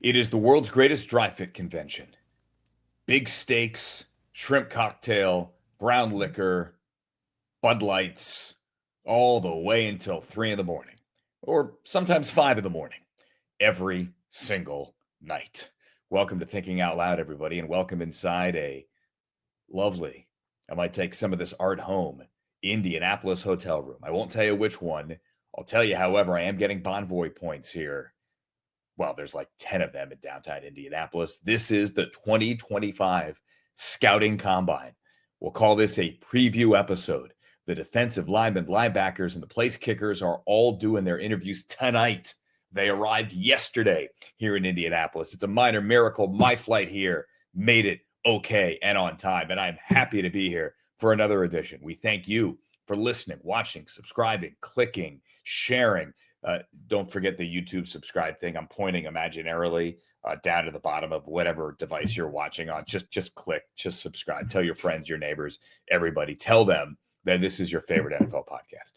It is the world's greatest dry fit convention. Big steaks, shrimp cocktail, brown liquor, Bud Lights, all the way until 3 in the morning, or sometimes 5 in the morning, every single night. Welcome to Thinking Out Loud, everybody, and welcome inside a lovely, I might take some of this art home, Indianapolis hotel room. I won't tell you which one. I'll tell you, however, I am getting Bonvoy points here. Well, there's like 10 of them in downtown Indianapolis. This is the 2025 Scouting Combine. We'll call this a preview episode. The defensive linemen, linebackers, and the place kickers are all doing their interviews tonight. They arrived yesterday here in Indianapolis. It's a minor miracle. My flight here made it okay and on time, and I'm happy to be here for another edition. We thank you for listening, watching, subscribing, clicking, sharing. Don't forget the YouTube subscribe thing. I'm pointing imaginarily down to the bottom of whatever device you're watching on. Just click, just subscribe. Tell your friends, your neighbors, everybody. Tell them that this is your favorite NFL podcast.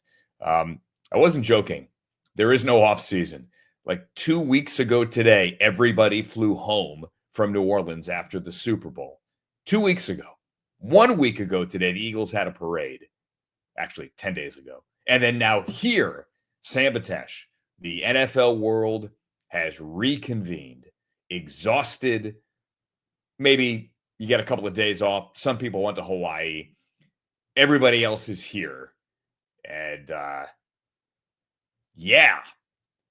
I wasn't joking. There is no off season. Like 2 weeks ago today, everybody flew home from New Orleans after the Super Bowl. 2 weeks ago. 1 week ago today, the Eagles had a parade. Actually, 10 days ago. And then now here, Sam Betesh, the NFL world has reconvened, exhausted. Maybe you get a couple of days off. Some people went to Hawaii. Everybody else is here. And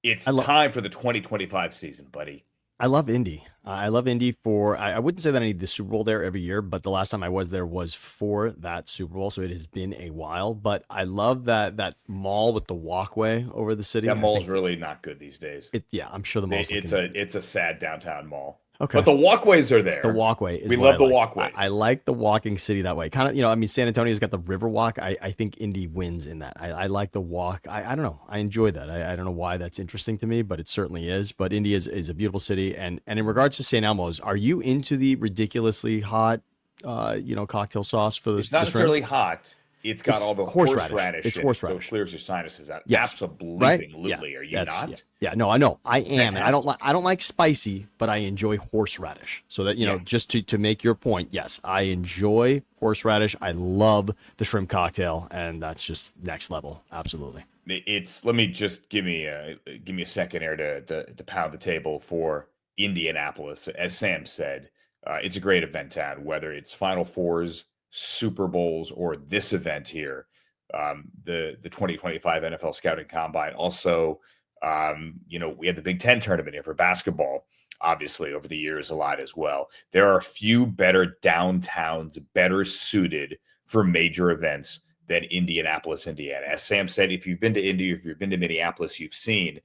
it's time for the 2025 season, buddy. I love Indy. I love Indy for, I wouldn't say that I need the Super Bowl there every year, but the last time I was there was for that Super Bowl. So it has been a while, but I love that mall with the walkway over the city. That mall's really not good these days. I'm sure the mall's it's a sad downtown mall. Okay. But the walkways are there. The walkway is we love the walkways. I like the walking city that way. Kind of, San Antonio's got the river walk. I think Indy wins in that. I like the walk. I don't know. I enjoy that. I don't know why that's interesting to me, but it certainly is. But Indy is a beautiful city. And in regards to St. Elmo's, are you into the ridiculously hot, cocktail sauce for the It's not necessarily hot. It's got all the horseradish. It's horseradish. So it clears your sinuses out. Yes. Absolutely. Right? Are you not? Yeah. No, I know. I am. Fantastic. And I don't like spicy, but I enjoy horseradish. So that, just to make your point, yes, I enjoy horseradish. I love the shrimp cocktail, and that's just next level. Absolutely. Let me just give me a second here to pound the table for Indianapolis. As Sam said, it's a great event town, whether it's Final Fours, Super Bowls, or this event here, the 2025 NFL Scouting Combine. Also, we had the Big Ten tournament here for basketball, obviously, over the years a lot as well. There are a few better downtowns, better suited for major events than Indianapolis, Indiana. As Sam said, if you've been to Indy, if you've been to Minneapolis, you've seen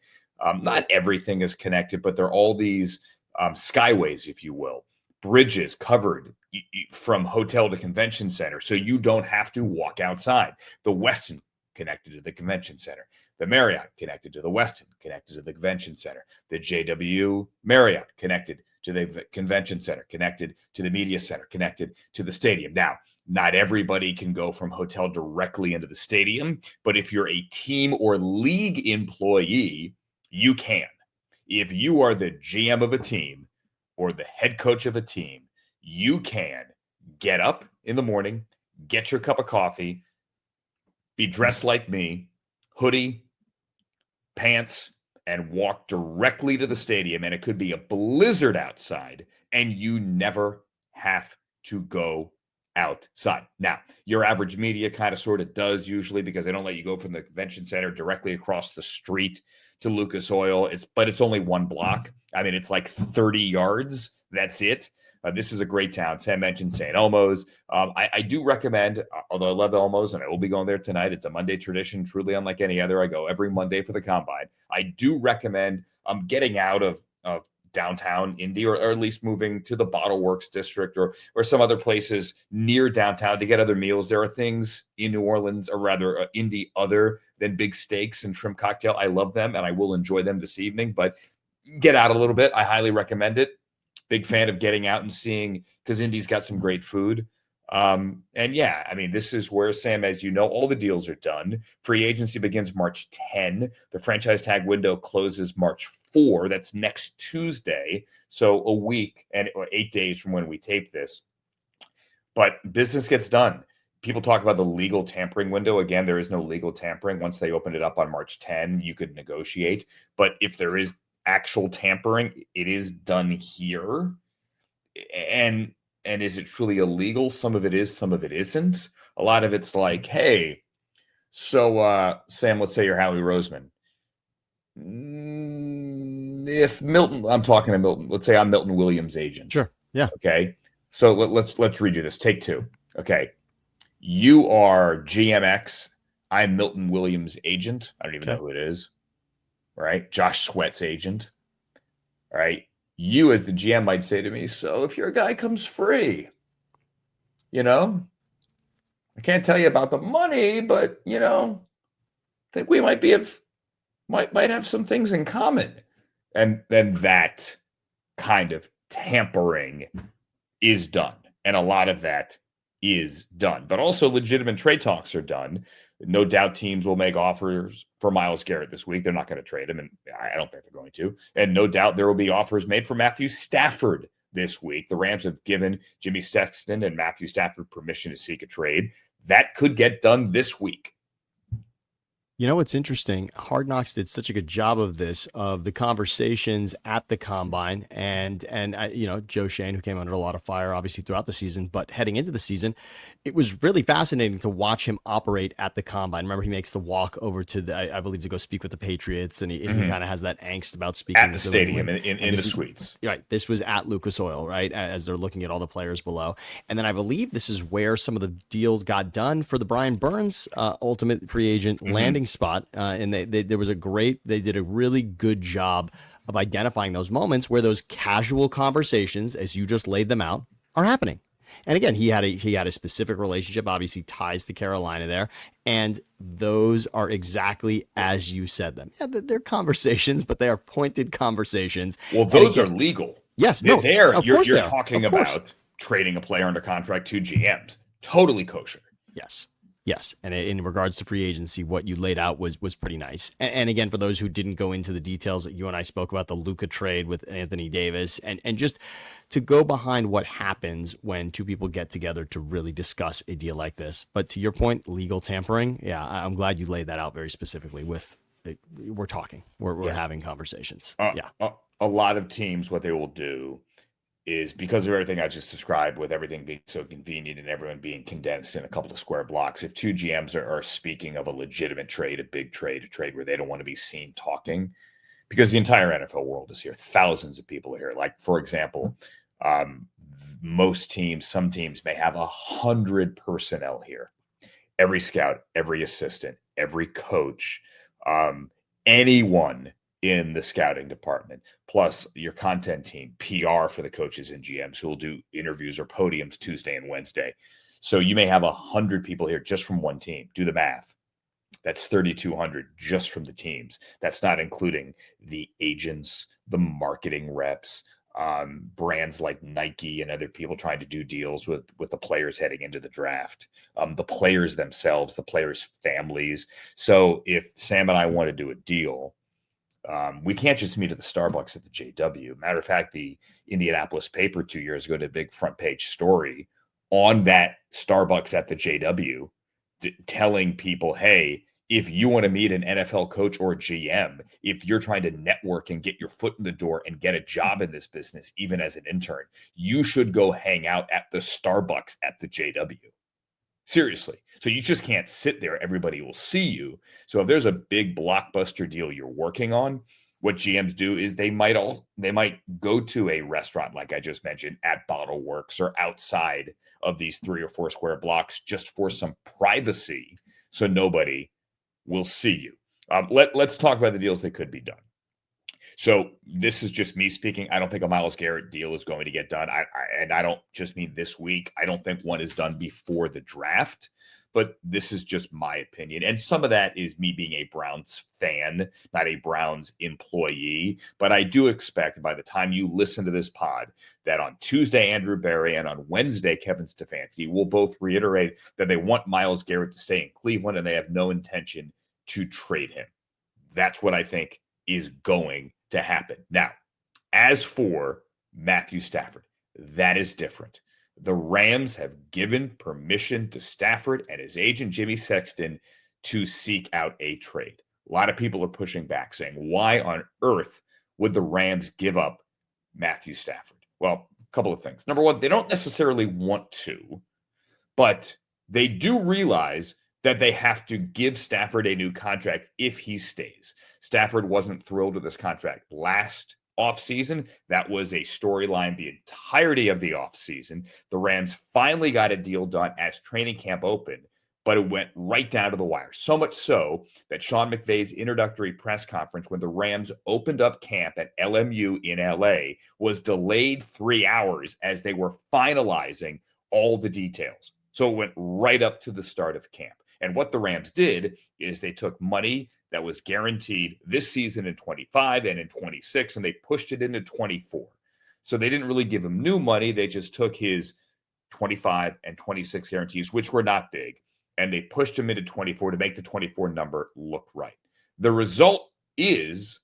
not everything is connected, but there are all these skyways, if you will, bridges covered from hotel to convention center, so you don't have to walk outside. The Westin connected to the convention center, the Marriott connected to the Westin, connected to the convention center, the JW Marriott connected to the convention center, connected to the media center, connected to the stadium. Now, not everybody can go from hotel directly into the stadium, but if you're a team or league employee, you can. If you are the GM of a team or the head coach of a team, you can get up in the morning, get your cup of coffee, be dressed like me, hoodie, pants, and walk directly to the stadium. And it could be a blizzard outside, and you never have to go outside. Now, your average media kind of sort of does usually, because they don't let you go from the convention center directly across the street to Lucas Oil. But it's only one block. I mean, it's like 30 yards. That's it. This is a great town. Sam mentioned St. Elmo's. I do recommend, although I love Elmo's and I will be going there tonight. It's a Monday tradition, truly unlike any other. I go every Monday for the Combine. I do recommend getting out of downtown Indy, or at least moving to the Bottle Works district or some other places near downtown to get other meals. There are things in New Orleans, or rather Indy, other than big steaks and shrimp cocktail. I love them and I will enjoy them this evening, but get out a little bit. I highly recommend it. Big fan of getting out and seeing, because Indy's got some great food. This is where, Sam, as you know, all the deals are done. Free agency begins March 10. The franchise tag window closes March 4. That's next Tuesday. So a week or 8 days from when we tape this. But business gets done. People talk about the legal tampering window. Again, there is no legal tampering. Once they opened it up on March 10, you could negotiate. But if there is actual tampering, it is done here. And is it truly illegal? Some of it is, some of it isn't. A lot of it's like, hey, so Sam, let's say you're Howie Roseman. If Milton, I'm talking to Milton. Let's say I'm Milton Williams' agent. Sure. Yeah. Okay. So let's redo this. Take 2. Okay. You are GMX. I'm Milton Williams' agent. I don't even know who it is. Right? Josh Sweat's agent. All right. You as the GM might say to me, so if your guy comes free, I can't tell you about the money, but I think we might have some things in common. And then that kind of tampering is done. And a lot of that is done. But also legitimate trade talks are done. No doubt teams will make offers for Myles Garrett this week. They're not going to trade him, and I don't think they're going to. And no doubt there will be offers made for Matthew Stafford this week. The Rams have given Jimmy Sexton and Matthew Stafford permission to seek a trade. That could get done this week. You know what's interesting? Hard Knocks did such a good job of this, of the conversations at the combine, and Joe Shane, who came under a lot of fire, obviously throughout the season, but heading into the season, it was really fascinating to watch him operate at the combine. Remember, he makes the walk over to I believe to go speak with the Patriots, and he kind of has that angst about speaking at the stadium in the suites. Right, this was at Lucas Oil, right, as they're looking at all the players below, and then I believe this is where some of the deal got done for the Brian Burns ultimate free agent landing spot, and they did a really good job of identifying those moments where those casual conversations, as you just laid them out, are happening. And again, he had a specific relationship, obviously ties to Carolina there, and those are exactly as you said them. Yeah, they're conversations, but they are pointed conversations. Well, those are legal. Yes, you're talking about trading a player under contract to GMs. Totally kosher. Yes. And in regards to free agency, what you laid out was pretty nice. And again, for those who didn't go into the details that you and I spoke about, the Luka trade with Anthony Davis, and just to go behind what happens when two people get together to really discuss a deal like this. But to your point, legal tampering. Yeah, I'm glad you laid that out very specifically we're talking, we're having conversations. A lot of teams, what they will do is, because of everything I just described, with everything being so convenient and everyone being condensed in a couple of square blocks, if two GMs are speaking of a legitimate trade, a big trade, a trade where they don't want to be seen talking, because the entire NFL world is here, thousands of people are here. Like, for example, some teams may have 100 personnel here. Every scout, every assistant, every coach, anyone in the scouting department, plus your content team, PR for the coaches and GMs who will do interviews or podiums Tuesday and Wednesday. So you may have 100 people here just from one team. Do the math. That's 3,200 just from the teams. That's not including the agents, the marketing reps, brands like Nike and other people trying to do deals with the players heading into the draft, the players themselves, the players' families. So if Sam and I want to do a deal, we can't just meet at the Starbucks at the JW. Matter of fact, the Indianapolis paper 2 years ago did a big front page story on that Starbucks at the JW, telling people, hey, if you want to meet an NFL coach or a GM, if you're trying to network and get your foot in the door and get a job in this business, even as an intern, you should go hang out at the Starbucks at the JW. Seriously. So you just can't sit there. Everybody will see you. So if there's a big blockbuster deal you're working on, what GMs do is they might go to a restaurant, like I just mentioned, at Bottle Works or outside of these 3 or 4 square blocks, just for some privacy, so nobody will see you. Let's talk about the deals that could be done. So this is just me speaking. I don't think a Myles Garrett deal is going to get done. I don't just mean this week. I don't think one is done before the draft, but this is just my opinion. And some of that is me being a Browns fan, not a Browns employee. But I do expect by the time you listen to this pod that on Tuesday, Andrew Berry, and on Wednesday, Kevin Stefanski will both reiterate that they want Myles Garrett to stay in Cleveland and they have no intention to trade him. That's what I think is going to happen. Now, as for Matthew Stafford, that is different. The Rams have given permission to Stafford and his agent, Jimmy Sexton, to seek out a trade. A lot of people are pushing back, saying, why on earth would the Rams give up Matthew Stafford? Well, a couple of things. Number one, they don't necessarily want to, but they do realize that they have to give Stafford a new contract if he stays. Stafford wasn't thrilled with his contract last offseason. That was a storyline the entirety of the offseason. The Rams finally got a deal done as training camp opened, but it went right down to the wire. So much so that Sean McVay's introductory press conference when the Rams opened up camp at LMU in LA was delayed 3 hours as they were finalizing all the details. So it went right up to the start of camp. And what the Rams did is they took money that was guaranteed this season in 25 and in 26, and they pushed it into 24. So they didn't really give him new money. They just took his 25 and 26 guarantees, which were not big, and they pushed him into 24 to make the 24 number look right. The result is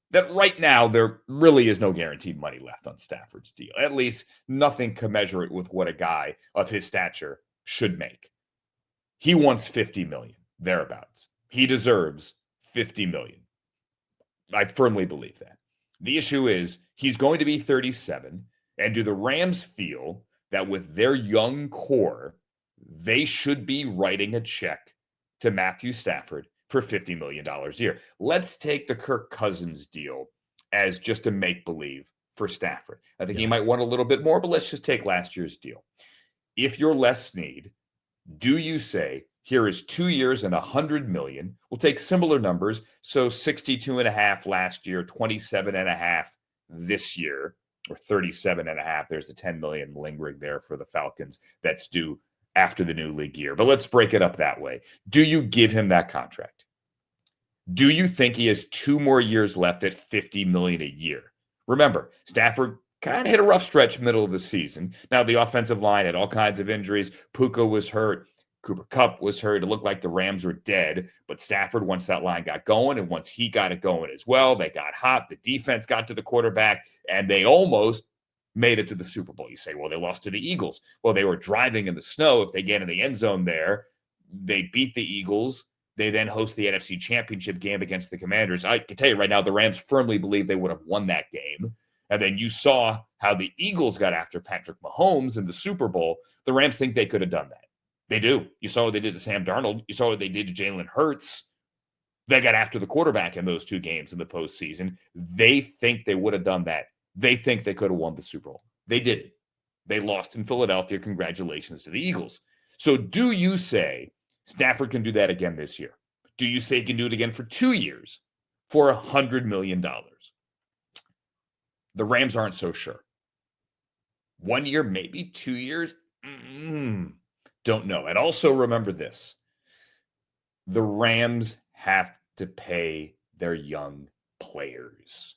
that right now there really is no guaranteed money left on Stafford's deal. At least nothing commensurate with what a guy of his stature should make. He wants $50 million, thereabouts. He deserves $50 million. I firmly believe that. The issue is he's going to be 37, and do the Rams feel that with their young core, they should be writing a check to Matthew Stafford for $50 million a year? Let's take the Kirk Cousins deal as just a make-believe for Stafford. I think he might want a little bit more, but let's just take last year's deal. If you're Les Snead, do you say, here is 2 years and $100 million? We'll take similar numbers. So 62.5 last year, 27.5 this year, or 37.5. There's the 10 million lingering there for the Falcons. That's due after the new league year. But let's break it up that way. Do you give him that contract? Do you think he has 2 more years left at $50 million a year? Remember, Stafford kind of hit a rough stretch middle of the season. Now, the offensive line had all kinds of injuries. Puka was hurt. Cooper Kupp was hurt. It looked like the Rams were dead. But Stafford, once that line got going, and once he got it going as well, they got hot. The defense got to the quarterback, and they almost made it to the Super Bowl. You say, well, they lost to the Eagles. Well, they were driving in the snow. If they get in the end zone there, they beat the Eagles. They then host the NFC Championship game against the Commanders. I can tell you right now, the Rams firmly believe they would have won that game. And then you saw how the Eagles got after Patrick Mahomes in the Super Bowl. The Rams think they could have done that. They do. You saw what they did to Sam Darnold. You saw what they did to Jalen Hurts. They got after the quarterback in those 2 games in the postseason. They think they would have done that. They think they could have won the Super Bowl. They didn't. They lost in Philadelphia. Congratulations to the Eagles. So do you say Stafford can do that again this year? Do you say he can do it again for 2 years for $100 million? The Rams aren't so sure. 1 year, maybe 2 years? Don't know. And also remember this. The Rams have to pay their young players.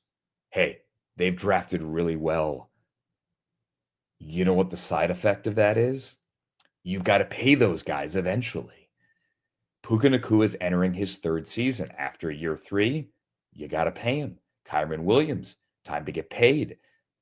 Hey, they've drafted really well. You know what the side effect of that is? You've got to pay those guys eventually. Puka Nacua is entering his 3rd season. After year 3, you got to pay him. Kyron Williams, time to get paid.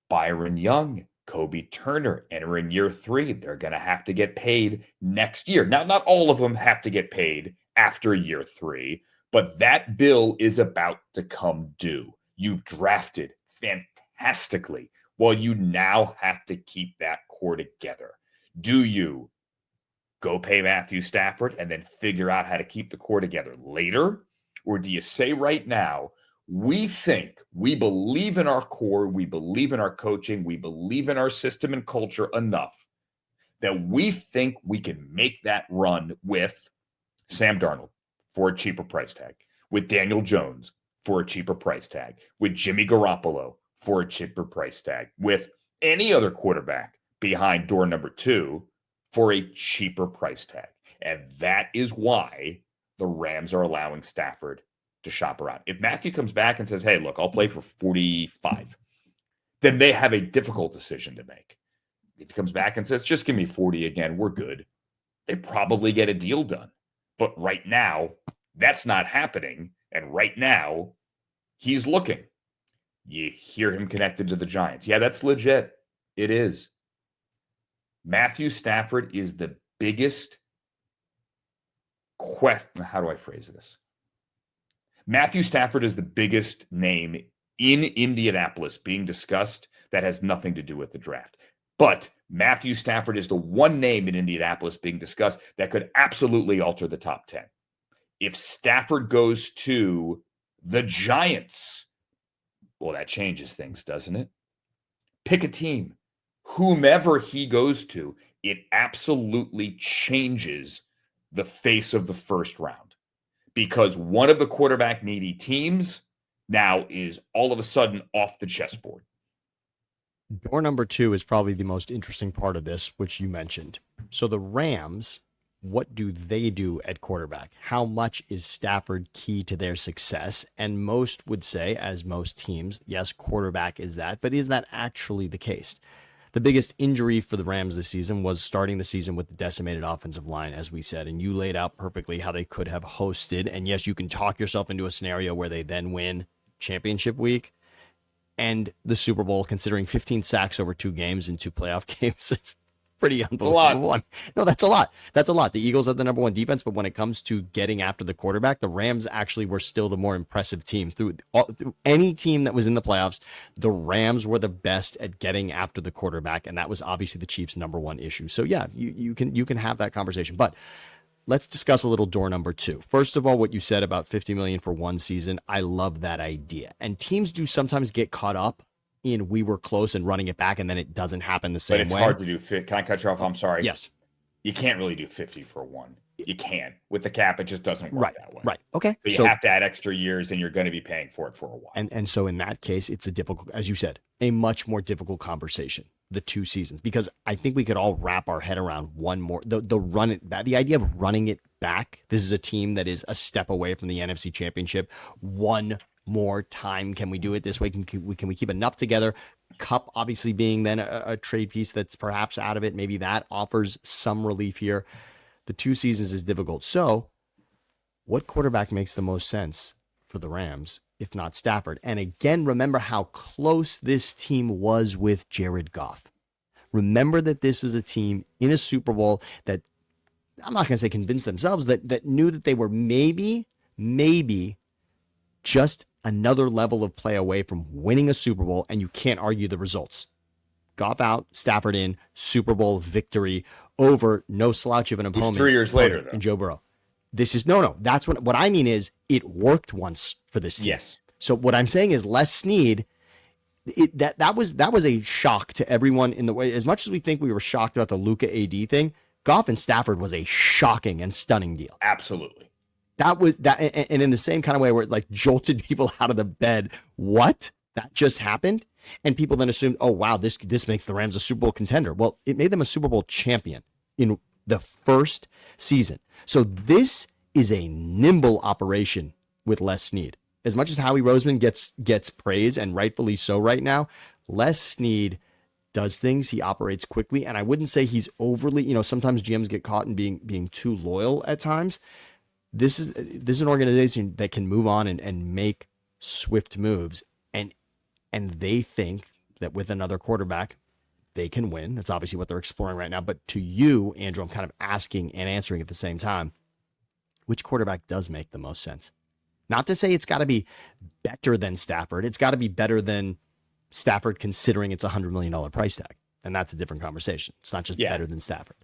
Byron Young, Kobe Turner, entering year 3. They're going to have to get paid next year. Now, not all of them have to get paid after year 3, but that bill is about to come due. You've drafted fantastically. Well, you now have to keep that core together. Do you go pay Matthew Stafford and then figure out how to keep the core together later? Or do you say right now, we believe in our core, we believe in our coaching, we believe in our system and culture enough that we think we can make that run with Sam Darnold for a cheaper price tag, with Daniel Jones for a cheaper price tag, with Jimmy Garoppolo for a cheaper price tag, with any other quarterback behind door number 2 for a cheaper price tag. And that is why the Rams are allowing Stafford to shop around. If Matthew comes back and says, hey, look, I'll play for 45, then they have a difficult decision to make. If he comes back and says, just give me 40 again, we're good, they probably get a deal done. But right now, that's not happening. And right now, he's looking. You hear him connected to the Giants. Yeah, that's legit. It is. Matthew Stafford is the biggest question. How do I phrase this? Matthew Stafford is the biggest name in Indianapolis being discussed that has nothing to do with the draft. But Matthew Stafford is the one name in Indianapolis being discussed that could absolutely alter the top 10. If Stafford goes to the Giants, well, that changes things, doesn't it? Pick a team. Whomever he goes to, it absolutely changes the face of the first round, because one of the quarterback needy teams now is all of a sudden off the chessboard. Door number 2 is probably the most interesting part of this, which you mentioned. So the Rams, what do they do at quarterback? How much is Stafford key to their success? And most would say, as most teams, yes, quarterback is that, but is that actually the case? The biggest injury for the Rams this season was starting the season with the decimated offensive line, as we said, and you laid out perfectly how they could have hosted. And yes, you can talk yourself into a scenario where they then win championship week and the Super Bowl, considering 15 sacks over 2 games in 2 playoff games. It's pretty unbelievable. No, that's a lot. That's a lot. The Eagles are the number 1 defense, but when it comes to getting after the quarterback, the Rams actually were still the more impressive team. Through any team that was in the playoffs, the Rams were the best at getting after the quarterback, and that was obviously the Chiefs' number 1 issue. So yeah, you can have that conversation, but let's discuss a little door number 2. First of all, what you said about $50 million for one season, I love that idea. And teams do sometimes get caught up in we were close and running it back, and then it doesn't happen the same way. But it's hard to do. Can I cut you off? I'm sorry. Yes. You can't really do 50 for one. You can't. With the cap, it just doesn't work that way. Right. Okay. So you have to add extra years, and you're going to be paying for it for a while. And so in that case, it's a difficult, as you said, a much more difficult conversation, the 2 seasons, because I think we could all wrap our head around one more, the run it back, the idea of running it back. This is a team that is a step away from the NFC Championship. One more time. Can we do it this way? Can we keep enough together? Cup obviously being then a trade piece that's perhaps out of it. Maybe that offers some relief here. The 2 seasons is difficult. So what quarterback makes the most sense for the Rams, if not Stafford? And again, remember how close this team was with Jared Goff. Remember that this was a team in a Super Bowl that, I'm not going to say convinced themselves, that knew that they were maybe just another level of play away from winning a Super Bowl, and you can't argue the results. Goff out, Stafford in, Super Bowl victory over no slouch of an opponent. 3 years later, though. And Joe Burrow. This is no. That's what I mean is it worked once for this team. Yes. So what I'm saying is Les Snead, that was a shock to everyone in the way. As much as we think we were shocked about the Luka AD thing, Goff and Stafford was a shocking and stunning deal. Absolutely. That was that, and in the same kind of way where it like jolted people out of the bed. What? That just happened? And people then assumed, oh wow, this makes the Rams a Super Bowl contender. Well, it made them a Super Bowl champion in the first season. So this is a nimble operation with Les Snead. As much as Howie Roseman gets praise, and rightfully so right now, Les Snead does things. He operates quickly, and I wouldn't say he's overly. Sometimes GMs get caught in being too loyal at times. This is an organization that can move on and make swift moves, and they think that with another quarterback, they can win. That's obviously what they're exploring right now. But to you, Andrew, I'm kind of asking and answering at the same time, which quarterback does make the most sense? Not to say it's got to be better than Stafford. It's got to be better than Stafford considering it's $100 million price tag. And that's a different conversation. It's not just better than Stafford.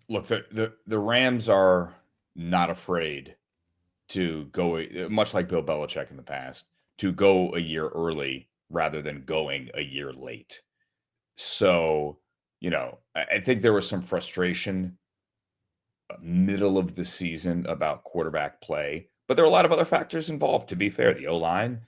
Look, the Rams are not afraid to go, much like Bill Belichick in the past, to go a year early rather than going a year late. So, I think there was some frustration middle of the season about quarterback play, but there are a lot of other factors involved, to be fair. The O-line,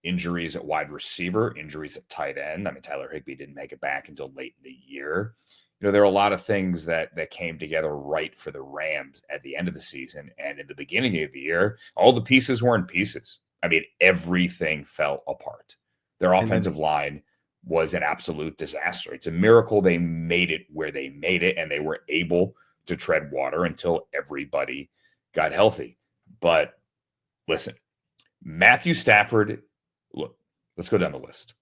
injuries at wide receiver, injuries at tight end. I mean, Tyler Higbee didn't make it back until late in the year. There are a lot of things that came together right for the Rams at the end of the season. And in the beginning of the year, all the pieces were in pieces. I mean, everything fell apart. Their offensive line was an absolute disaster. It's a miracle they made it where they made it, and they were able to tread water until everybody got healthy. But listen, Matthew Stafford, look, Let's go down the list.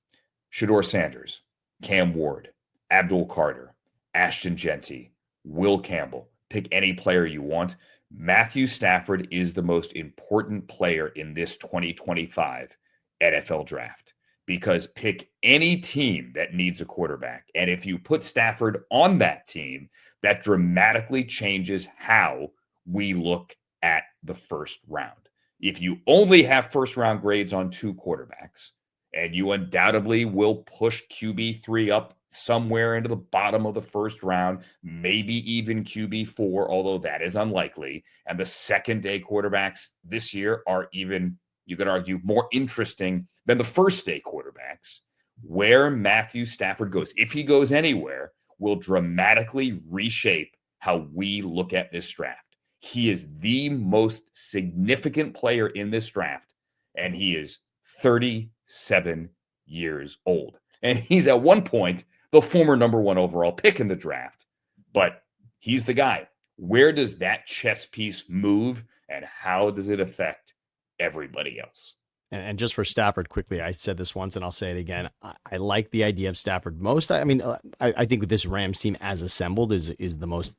Shedeur Sanders, Cam Ward, Abdul Carter, Ashton Genty, Will Campbell. Pick any player you want. Matthew Stafford is the most important player in this 2025 NFL draft because pick any team that needs a quarterback. And if you put Stafford on that team, that dramatically changes how we look at the first round. If you only have first round grades on 2 quarterbacks, and you undoubtedly will push QB3 up somewhere into the bottom of the first round, maybe even QB4, although that is unlikely. And the second day quarterbacks this year are even, you could argue, more interesting than the first day quarterbacks. Where Matthew Stafford goes, if he goes anywhere, will dramatically reshape how we look at this draft. He is the most significant player in this draft, and he is 37 years old. And he's at one point the former number 1 overall pick in the draft, but he's the guy. Where does that chess piece move, and how does it affect everybody else? And just for Stafford quickly, I said this once and I'll say it again. I like the idea of Stafford most. I mean, I think this Rams team as assembled is the most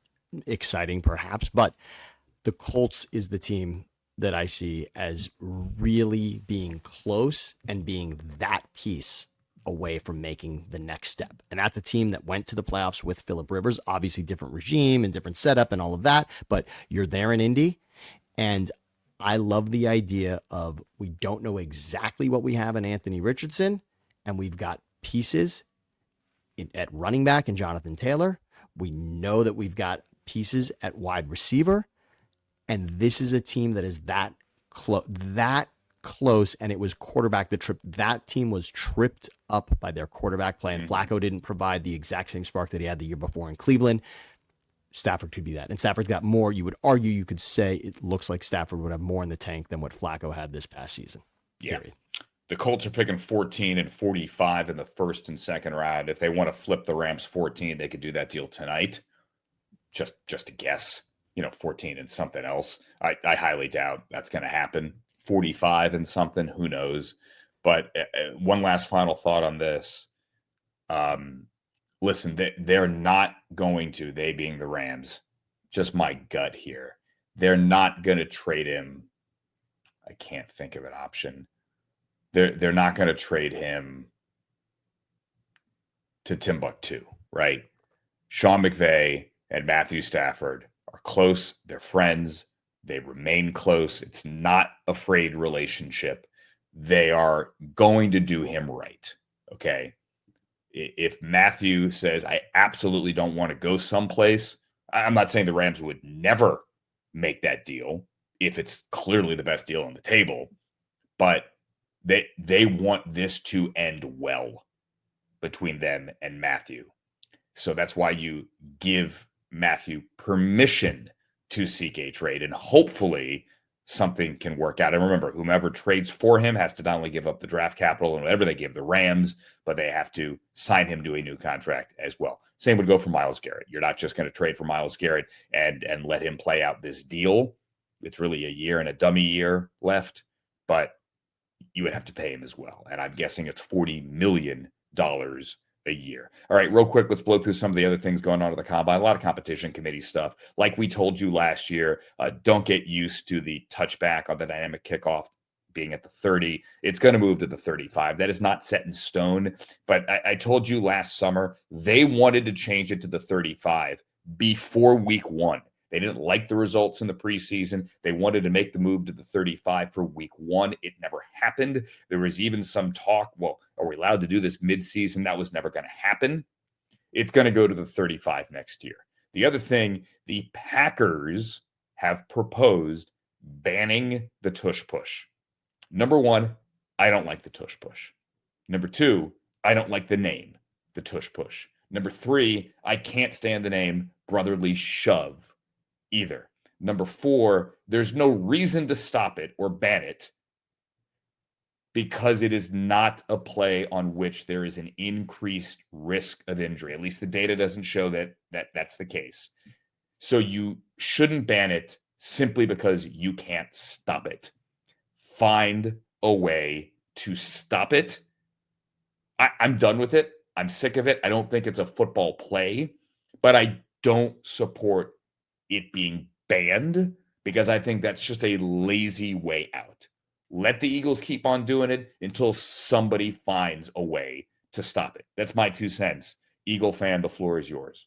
exciting perhaps, but the Colts is the team that I see as really being close and being that piece away from making the next step. And that's a team that went to the playoffs with Phillip Rivers, obviously different regime and different setup and all of that, but you're there in Indy. And I love the idea of we don't know exactly what we have in Anthony Richardson, and we've got pieces at running back and Jonathan Taylor. We know that we've got pieces at wide receiver. And this is a team that is that close, and it was quarterback that tripped. That team was tripped up by their quarterback play, and Flacco didn't provide the exact same spark that he had the year before in Cleveland. Stafford could be that, and Stafford's got more. You would argue, you could say it looks like Stafford would have more in the tank than what Flacco had this past season. Yeah. Period. The Colts are picking 14 and 45 in the first and second round. If they want to flip the Rams 14, they could do that deal tonight. Just a guess. 14 and something else. I highly doubt that's going to happen. 45 and something, who knows? But one last final thought on this. Listen, they're not going to, they being the Rams, just my gut here. They're not going to trade him. I can't think of an option. They're not going to trade him to Timbuktu, right? Sean McVay and Matthew Stafford are close. They're friends. They remain close. It's not a frayed relationship. They are going to do him right. Okay. If Matthew says, I absolutely don't want to go someplace, I'm not saying the Rams would never make that deal if it's clearly the best deal on the table, but they want this to end well between them and Matthew. So that's why you give Matthew permission to seek a trade, and hopefully something can work out. And remember, whomever trades for him has to not only give up the draft capital and whatever they give the Rams, but they have to sign him to a new contract as well. Same would go for Myles Garrett. You're not just going to trade for Myles Garrett and let him play out this deal. It's really a year and a dummy year left, but you would have to pay him as well. And I'm guessing it's $40 million a year. All right, real quick, let's blow through some of the other things going on at the Combine. A lot of competition committee stuff. Like we told you last year, don't get used to the touchback on the dynamic kickoff being at the 30. It's going to move to the 35. That is not set in stone. But I told you last summer, they wanted to change it to the 35 before week 1. They didn't like the results in the preseason. They wanted to make the move to the 35 for week 1. It never happened. There was even some talk, well, are we allowed to do this midseason? That was never going to happen. It's going to go to the 35 next year. The other thing, the Packers have proposed banning the tush push. Number 1, I don't like the tush push. Number 2, I don't like the name, the tush push. Number 3, I can't stand the name brotherly shove either. Number 4, there's no reason to stop it or ban it because it is not a play on which there is an increased risk of injury. At least the data doesn't show that's the case. So you shouldn't ban it simply because you can't stop it. Find a way to stop it I'm done with it. I'm sick of it. I don't think it's a football play, but I don't support it being banned because I think that's just a lazy way out. Let the Eagles keep on doing it until somebody finds a way to stop it. That's my 2 cents. Eagle fan, the floor is yours.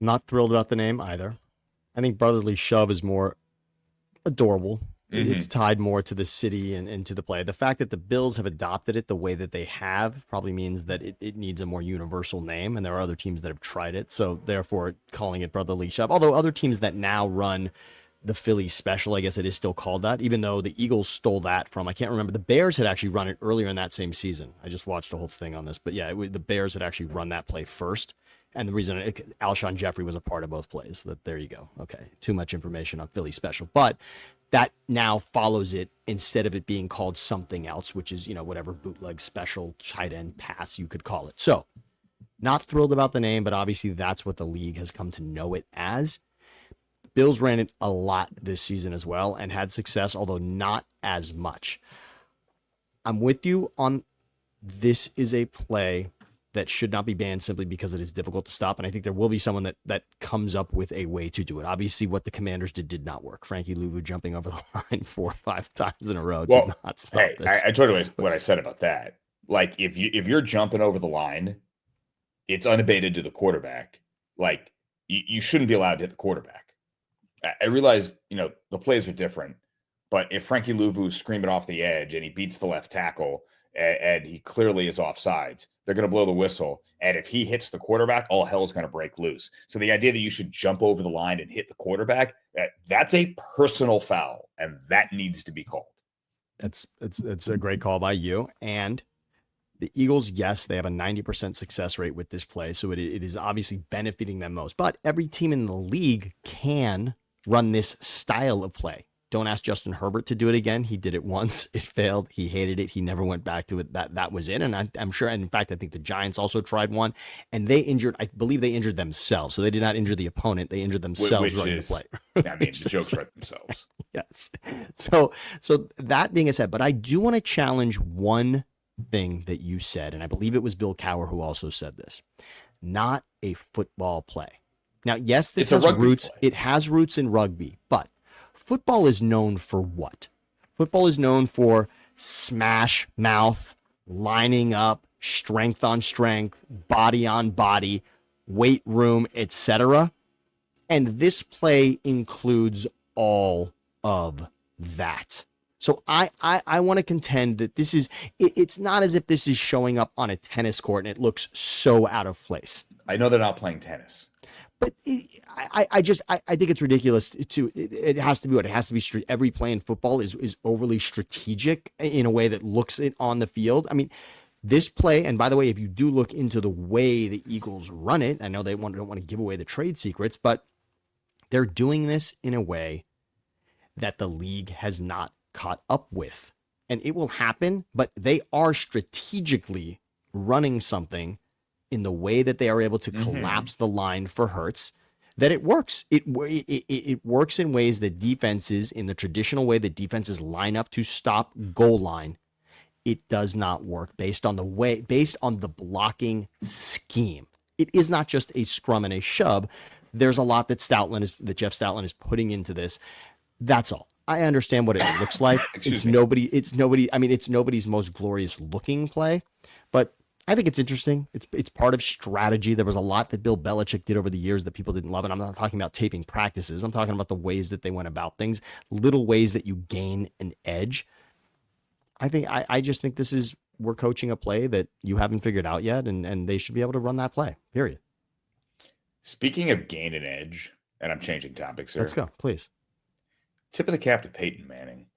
Not thrilled about the name either. I think Brotherly Shove is more adorable. It's tied more to the city and to the play. The fact that the Bills have adopted it the way that they have probably means that it needs a more universal name, and there are other teams that have tried it. So therefore, calling it Brotherly Shove. Although other teams that now run the Philly special, I guess it is still called that, even though the Eagles stole that from, I can't remember. The Bears had actually run it earlier in that same season. I just watched a whole thing on this. But yeah, the Bears had actually run that play first. And the reason Alshon Jeffrey was a part of both plays. There you go. Okay. Too much information on Philly special. But that now follows it instead of it being called something else, which is, whatever bootleg special tight end pass you could call it. So not thrilled about the name, but obviously that's what the league has come to know it as. Bills ran it a lot this season as well and had success, although not as much. I'm with you on this is a play that should not be banned simply because it is difficult to stop. And I think there will be someone that comes up with a way to do it. Obviously, what the Commanders did not work. Frankie Louvu jumping over the line 4 or 5 times in a row did not stop this. I told you what I said about that. Like, if you're jumping over the line, it's unabated to the quarterback. Like, you shouldn't be allowed to hit the quarterback. I realize, the plays are different, but if Frankie Louvu is screaming off the edge and he beats the left tackle and he clearly is offsides, they're going to blow the whistle. And if he hits the quarterback, all hell is going to break loose. So the idea that you should jump over the line and hit the quarterback, that's a personal foul, and that needs to be called. It's a great call by you. And the Eagles, yes, they have a 90% success rate with this play, so it is obviously benefiting them most. But every team in the league can run this style of play. Don't ask Justin Herbert to do it again. He did it once. It failed. He hated it. He never went back to it. That was it. And I'm sure, and in fact, I think the Giants also tried one, and I believe they injured themselves. So they did not injure the opponent. They injured themselves running the play. I mean, the jokes write themselves. Yes. So that being said, but I do want to challenge one thing that you said, and I believe it was Bill Cowher who also said this. Not a football play. Now, yes, this has roots. Play. It has roots in rugby, but football is known for what? Football is known for smash mouth, lining up, strength on strength, body on body, weight room, etc. And this play includes all of that. So I want to contend that this is, it's not as if this is showing up on a tennis court and it looks so out of place. I know they're not playing tennis. But I think it's ridiculous to, it has to be what it has to be. Every play in football is overly strategic in a way that looks it on the field. I mean, this play, and by the way, if you do look into the way the Eagles run it, I know they don't want to give away the trade secrets, but they're doing this in a way that the league has not caught up with. And it will happen, but they are strategically running something in the way that they are able to collapse the line for Hurts, that it works. It works in ways that defenses, in the traditional way that defenses line up to stop goal line, it does not work based on the blocking scheme. It is not just a scrum and a shove. There's a lot that Jeff Stoutland is putting into this. That's all. I understand what it looks like. It's nobody's most glorious looking play, but I think it's interesting. It's part of strategy. There was a lot that Bill Belichick did over the years that people didn't love. And I'm not talking about taping practices. I'm talking about the ways that they went about things, little ways that you gain an edge. I just think we're coaching a play that you haven't figured out yet, and they should be able to run that play, period. Speaking of gain an edge, and I'm changing topics here. Let's go, please. Tip of the cap to Peyton Manning.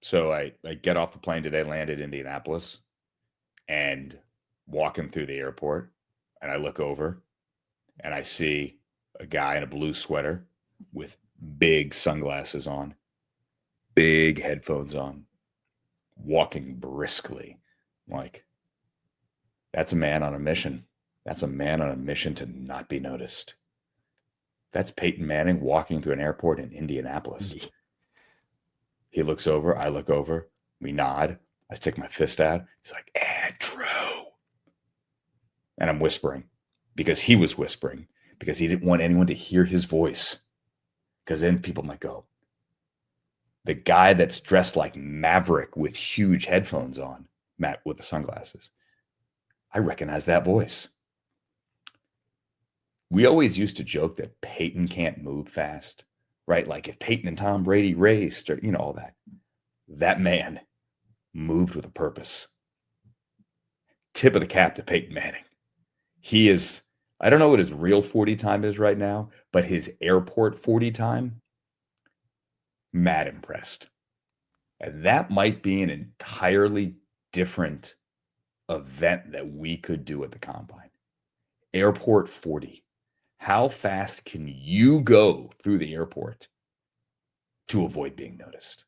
So I get off the plane today, landed in Indianapolis, and walking through the airport, and I look over and I see a guy in a blue sweater with big sunglasses on, big headphones on, walking briskly. I'm like, that's a man on a mission. That's a man on a mission to not be noticed. That's Peyton Manning walking through an airport in Indianapolis. He looks over, I look over, we nod. I stick my fist out. He's like, and true. And I'm whispering because he was whispering because he didn't want anyone to hear his voice. Because then people might go, the guy that's dressed like Maverick with huge headphones on, Matt with the sunglasses, I recognize that voice. We always used to joke that Peyton can't move fast, right? Like if Peyton and Tom Brady raced or, all that. That man moved with a purpose. Tip of the cap to Peyton Manning. He is, I don't know what his real 40 time is right now, but his airport 40 time, mad impressed. And that might be an entirely different event that we could do at the Combine. Airport 40. How fast can you go through the airport to avoid being noticed?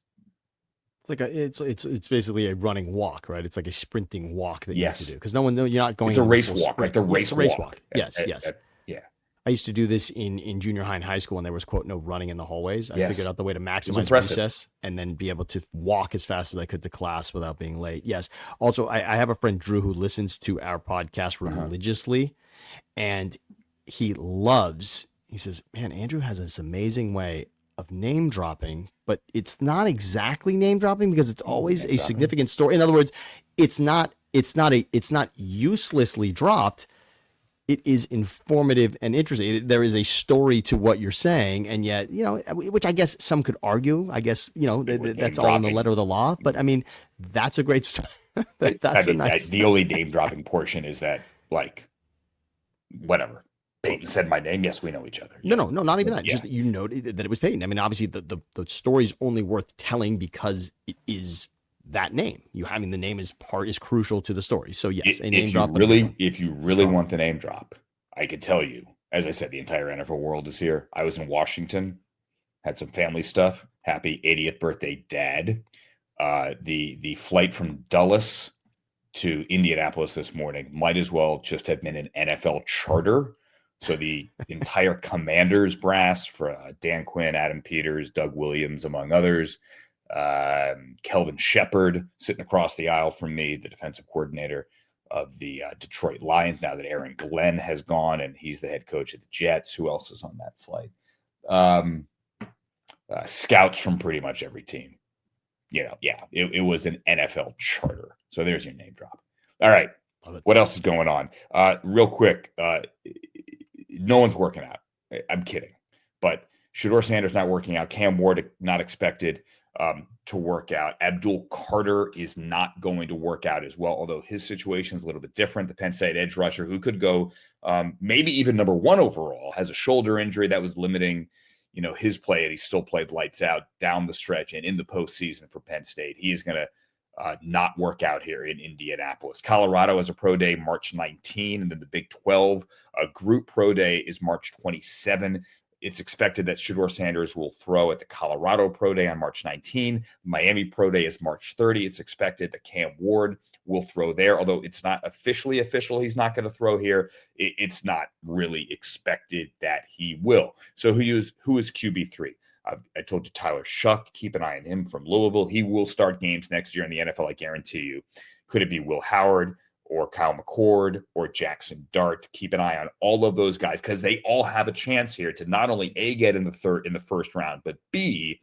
It's basically a running walk, right? It's like a sprinting walk that you have to Yes. do because no one, you're not going. It's a in race full walk, like sprint. the Yeah, race it's a race walk. walk. Yes, yes. Yeah. I used to do this in junior high and high school when there was, quote, no running in the hallways. I Yes. figured out the way to maximize impressive. recess and then be able to walk as fast as I could to class without being late. Yes. Also, I have a friend, Drew, who listens to our podcast religiously, and he says, man, Andrew has this amazing way of name dropping, but it's not exactly name dropping because it's always a significant story. In other words, it's not uselessly dropped. It is informative and interesting. There is a story to what you're saying, and yet, which I guess some could argue. I guess that's all in the letter of the law. But I mean, that's a great story. That's a nice. The only name dropping portion is that, like, whatever. Peyton said my name. Yes, we know each other. Yes. No, not even that. Yeah. Just that you noted that it was Peyton. I mean, obviously, the story's only worth telling because it is that name. You having the name is crucial to the story. So yes, a name drop. If you really want the name drop, I could tell you. As I said, the entire NFL world is here. I was in Washington, had some family stuff. Happy 80th birthday, Dad. The flight from Dulles to Indianapolis this morning might as well just have been an NFL charter. So the entire Commanders brass for Dan Quinn, Adam Peters, Doug Williams, among others. Kelvin Shepard sitting across the aisle from me, the defensive coordinator of the Detroit Lions, now that Aaron Glenn has gone and he's the head coach of the Jets. Who else is on that flight? Scouts from pretty much every team. It was an NFL charter. So there's your name drop. All right. What else is going on? Real quick, no one's working out. I'm kidding. But Shedeur Sanders not working out. Cam Ward not expected to work out. Abdul Carter is not going to work out as well, although his situation is a little bit different. The Penn State edge rusher who could go maybe even number 1 overall has a shoulder injury that was limiting his play, and he still played lights out down the stretch and in the postseason for Penn State. He is going to not work out here in Indianapolis. Colorado has a pro day March 19, and then the Big 12 group pro day is March 27. It's expected that Shedeur Sanders will throw at the Colorado Pro Day on March 19. Miami Pro Day is March 30. It's expected that Cam Ward will throw there, although it's not officially official. He's not going to throw here. It's not really expected that he will. So who is QB3? I told you Tyler Shuck. Keep an eye on him from Louisville. He will start games next year in the NFL, I guarantee you. Could it be Will Howard or Kyle McCord or Jackson Dart? Keep an eye on all of those guys because they all have a chance here to not only A, get in the first round, but B,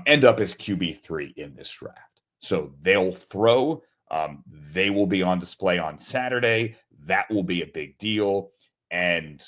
end up as QB3 in this draft. So they'll throw. They will be on display on Saturday. That will be a big deal. And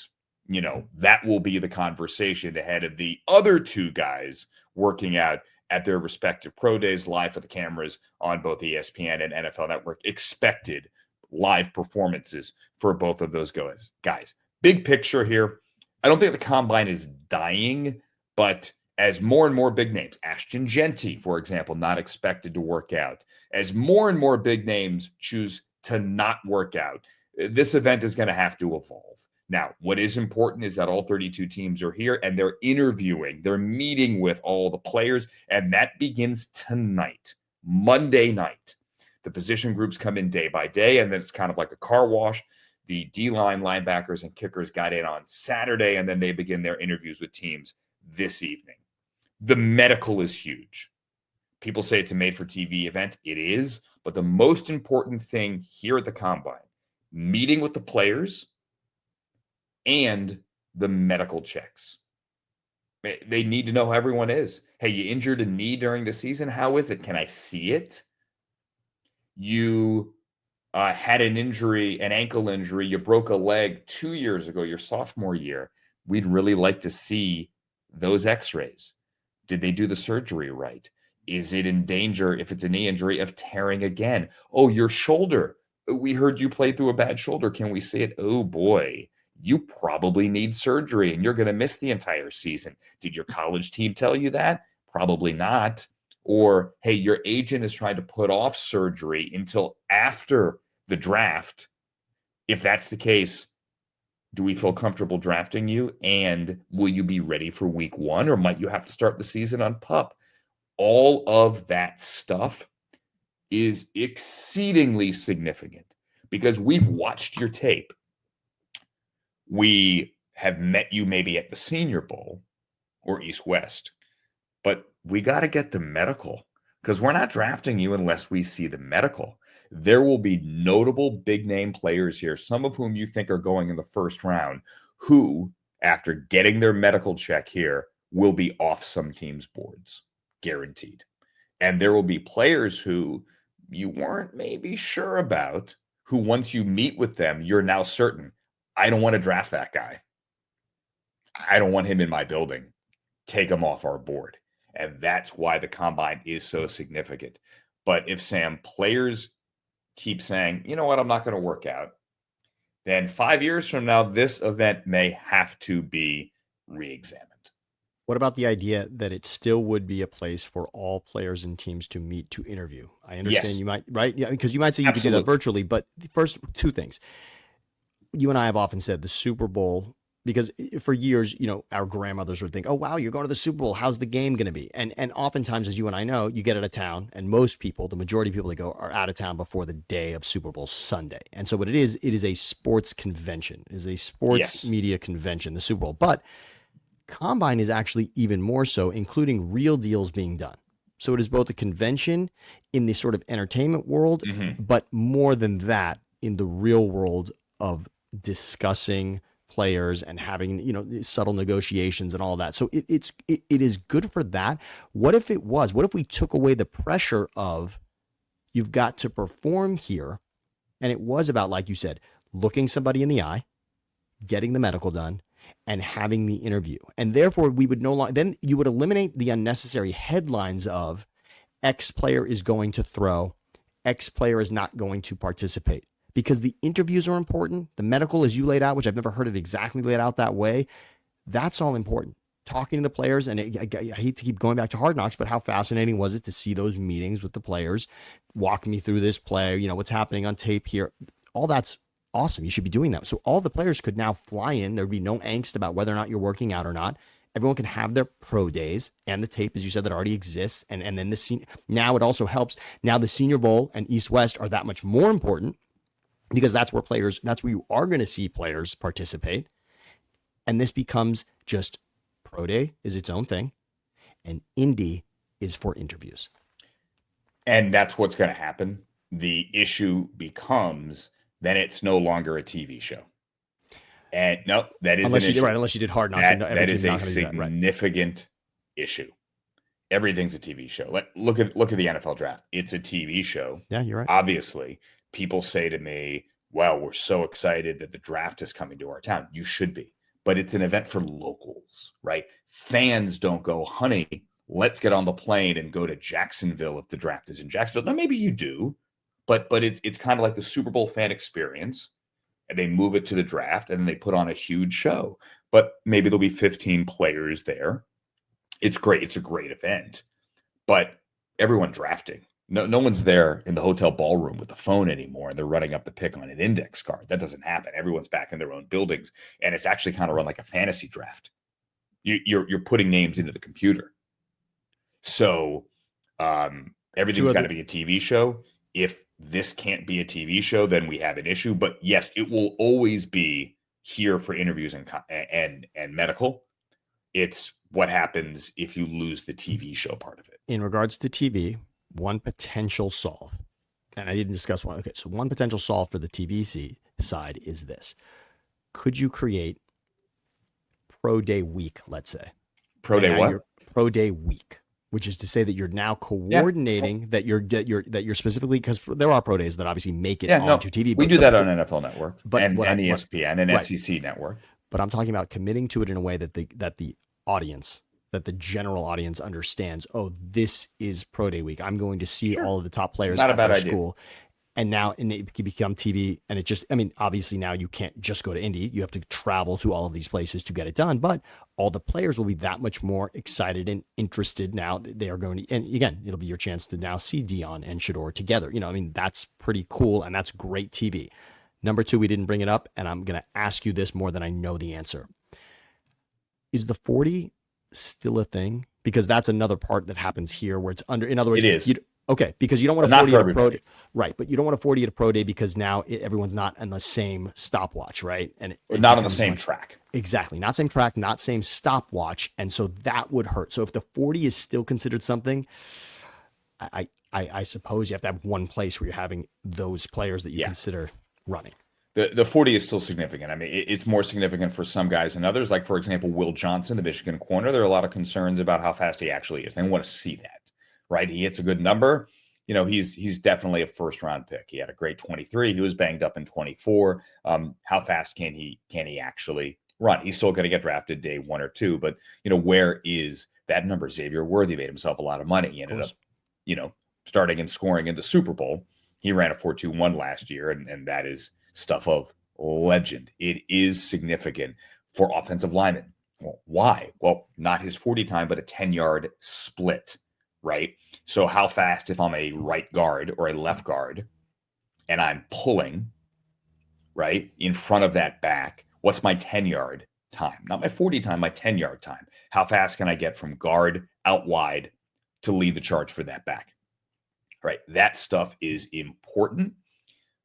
that will be the conversation ahead of the other 2 guys working out at their respective pro days live for the cameras on both ESPN and NFL Network. Expected live performances for both of those guys. Big picture here. I don't think the combine is dying, but as more and more big names, Ashton Genty, for example, not expected to work out, as more and more big names choose to not work out, this event is going to have to evolve. Now, what is important is that all 32 teams are here and they're interviewing, they're meeting with all the players, and that begins tonight, Monday night. The position groups come in day by day, and then it's kind of like a car wash. The D-line linebackers and kickers got in on Saturday, and then they begin their interviews with teams this evening. The medical is huge. People say it's a made for TV event. It is. But the most important thing here at the Combine, meeting with the players and the medical checks. They need to know how everyone is. Hey, you injured a knee during the season? How is it? Can I see it? You had an injury, an ankle injury. You broke a leg 2 years ago, your sophomore year. We'd really like to see those x-rays. Did they do the surgery right? Is it in danger, if it's a knee injury, of tearing again? Oh, your shoulder. We heard you play through a bad shoulder. Can we see it? Oh, boy. You probably need surgery and you're going to miss the entire season. Did your college team tell you that? Probably not. Or, hey, your agent is trying to put off surgery until after the draft. If that's the case, do we feel comfortable drafting you? And will you be ready for week 1? Or might you have to start the season on PUP? All of that stuff is exceedingly significant because we've watched your tape. We have met you maybe at the Senior Bowl or East West, but we got to get the medical because we're not drafting you unless we see the medical. There will be notable big name players here, some of whom you think are going in the first round, who, after getting their medical check here, will be off some teams' boards, guaranteed. And there will be players who you weren't maybe sure about, who once you meet with them, you're now certain, I don't want to draft that guy. I don't want him in my building. Take him off our board. And that's why the Combine is so significant. But if players keep saying, you know what, I'm not going to work out, then 5 years from now, this event may have to be re-examined. What about the idea that it still would be a place for all players and teams to meet to interview? I understand you might, right? Yeah, because you might say you could do that virtually, but first, 2 things. You and I have often said the Super Bowl, because for years, our grandmothers would think, oh, wow, you're going to the Super Bowl. How's the game going to be? And oftentimes, as you and I know, you get out of town, and most people, the majority of people that go, are out of town before the day of Super Bowl Sunday. And so what it is a sports convention. It is a sports media convention, the Super Bowl. But Combine is actually even more so, including real deals being done. So it is both a convention in the sort of entertainment world, but more than that, in the real world of discussing players and having, subtle negotiations and all of that. So it is good for that. What if we took away the pressure of you've got to perform here, and it was about, like you said, looking somebody in the eye, getting the medical done, and having the interview. And therefore we would no longer, then you would eliminate the unnecessary headlines of X player is going to throw, X player is not going to participate. Because the interviews are important. The medical, as you laid out, which I've never heard it exactly laid out that way, that's all important. Talking to the players, and I hate to keep going back to Hard Knocks, but how fascinating was it to see those meetings with the players, walk me through this play, what's happening on tape here. All that's awesome. You should be doing that. So all the players could now fly in. There'd be no angst about whether or not you're working out or not. Everyone can have their pro days and the tape, as you said, that already exists. And then now it also helps. Now the Senior Bowl and East West are that much more important, because that's where you are going to see players participate. And this becomes just pro day is its own thing, and Indy is for interviews. And that's what's going to happen. The issue becomes then it's no longer a TV show. And no, that is unless you did Hard Knocks. That is a significant issue. Everything's a TV show. Look at the NFL draft. It's a TV show. Yeah, you're right. Obviously, people say to me, well, we're so excited that the draft is coming to our town. You should be. But it's an event for locals, right? Fans don't go, honey, let's get on the plane and go to Jacksonville if the draft is in Jacksonville. Now, maybe you do, but it's kind of like the Super Bowl fan experience. And they move it to the draft, and then they put on a huge show. But maybe there'll be 15 players there. It's great. It's a great event. But everyone drafting. No one's there in the hotel ballroom with the phone anymore, and they're running up the pick on an index card. That doesn't happen. Everyone's back in their own buildings, and it's actually kind of run like a fantasy draft. You're putting names into the computer. So everything's got to be a TV show. If this can't be a TV show, then we have an issue. But yes, it will always be here for interviews and medical. It's what happens if you lose the TV show part of it. In regards to TV, one potential solve, and I didn't discuss one. Okay, so one potential solve for the TV side is this: could you create pro day week, let's say? Pro And day now what? you're pro day week, which is to say that you're now Yeah. coordinating that you're specifically, because there are pro days that obviously make it Yeah, no, onto TV. we do that on NFL Network but and, what and what ESPN and right. SEC Network. But I'm talking about committing to it in a way that the audience, that the general audience understands, oh, this is pro day week. I'm going to see all of the top players Not a at bad their idea. school. And it can become TV. And it just, I mean, obviously now you can't just go to Indy. You have to travel to all of these places to get it done. But all the players will be that much more excited and interested now that they are going to, and again, it'll be your chance to now see Dion and Shedeur together. You know, I mean, that's pretty cool. And that's great TV. Number two, we didn't bring it up. And I'm going to ask you this more than I know the answer. Is the 40 still a thing? Because that's another part that happens here where it's under, in other words, it is. Okay, because you don't want But a not 40 for at a pro everybody. right, but you don't want a 40 at a pro day because now everyone's not on the same stopwatch, right? And Or not on the same track. Exactly, not same track, not same stopwatch, and so that would hurt. So if the 40 is still considered something, I suppose you have to have one place where you're having those players that you consider running. The 40 is still significant. I mean, it's more significant for some guys than others. Like, for example, Will Johnson, the Michigan corner, there are a lot of concerns about how fast he actually is. They want to see that, right? He hits a good number. You know, he's definitely a first-round pick. He had a great 23. He was banged up in 24. How fast can he actually run? He's still going to get drafted day 1 or 2. But, you know, where is that number? Xavier Worthy made himself a lot of money. He ended up, you know, starting and scoring in the Super Bowl. He ran a 4.21 last year, and that is stuff of legend. It is significant for offensive linemen. Well, why? Well, not his 40 time, but a 10-yard split, right? So how fast, if I'm a right guard or a left guard and I'm pulling, right, in front of that back, what's my 10-yard time? Not my 40 time, my 10-yard time. How fast can I get from guard out wide to lead the charge for that back? Right? That stuff is important.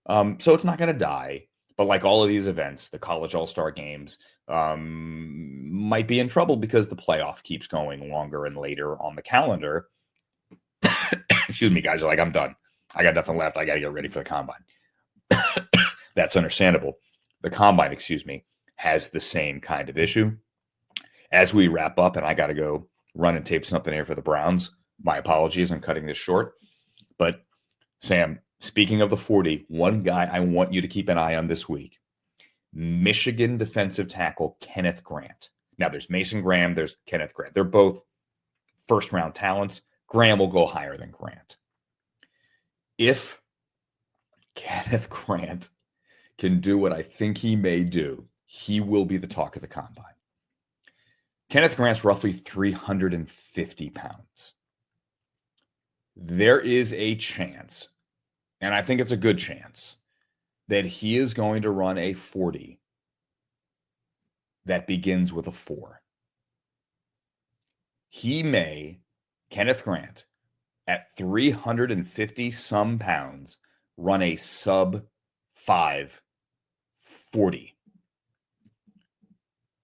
So it's not going to die, but like all of these events, the college all-star games might be in trouble because the playoff keeps going longer and later on the calendar. Excuse me, guys are like, I'm done. I got nothing left. I got to get ready for the combine. That's understandable. The combine, has the same kind of issue. As we wrap up, and I got to go run and tape something here for the Browns. My apologies, I'm cutting this short. But Sam, speaking of the 40, one guy I want you to keep an eye on this week, Michigan defensive tackle Kenneth Grant. Now, there's Mason Graham, there's Kenneth Grant. They're both first-round talents. Graham will go higher than Grant. If Kenneth Grant can do what I think he may do, he will be the talk of the combine. Kenneth Grant's roughly 350 pounds. There is a chance, and I think it's a good chance, that he is going to run a 40 that begins with a 4. He may, Kenneth Grant, at 350 some pounds, run a sub 5 40.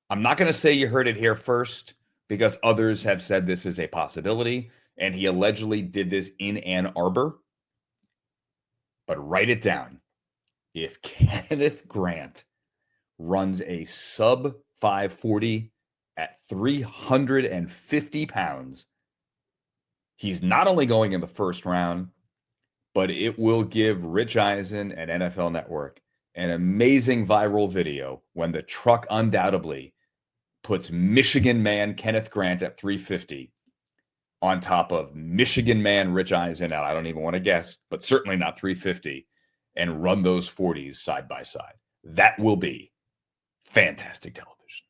I'm not going to say you heard it here first because others have said this is a possibility, and he allegedly did this in Ann Arbor. But write it down. If Kenneth Grant runs a sub 540 at 350 pounds, he's not only going in the first round, but it will give Rich Eisen and NFL Network an amazing viral video when the truck undoubtedly puts Michigan man Kenneth Grant at 350 on top of Michigan man Rich Eisen, and I don't even want to guess, but certainly not 350, and run those 40s side by side. That will be fantastic television.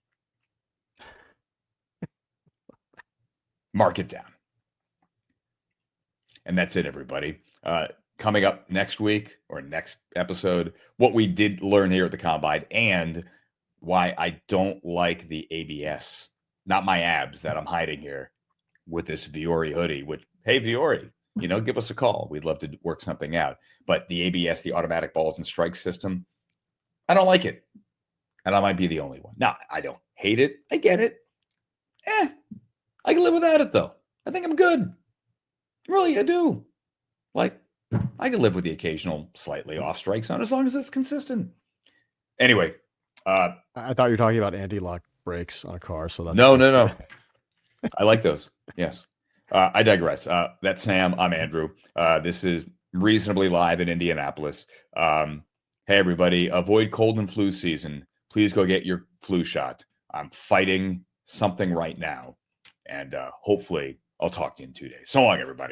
Mark it down. And that's it, everybody. Coming up next week or next episode, what we did learn here at the Combine and why I don't like the ABS, not my abs that I'm hiding here with this Viore hoodie, which, hey, Viore, give us a call. We'd love to work something out. But the ABS, the automatic balls and strike system, I don't like it. And I might be the only one. Now, I don't hate it. I get it. I can live without it though. I think I'm good. Really, I do. Like, I can live with the occasional slightly off strike zone as long as it's consistent. Anyway, I thought you were talking about anti-lock brakes on a car, so that's no. I like those. Yes. I digress. That's Sam. I'm Andrew. This is reasonably live in Indianapolis. Hey, everybody, avoid cold and flu season. Please go get your flu shot. I'm fighting something right now. And hopefully, I'll talk to you in 2 days. So long, everybody.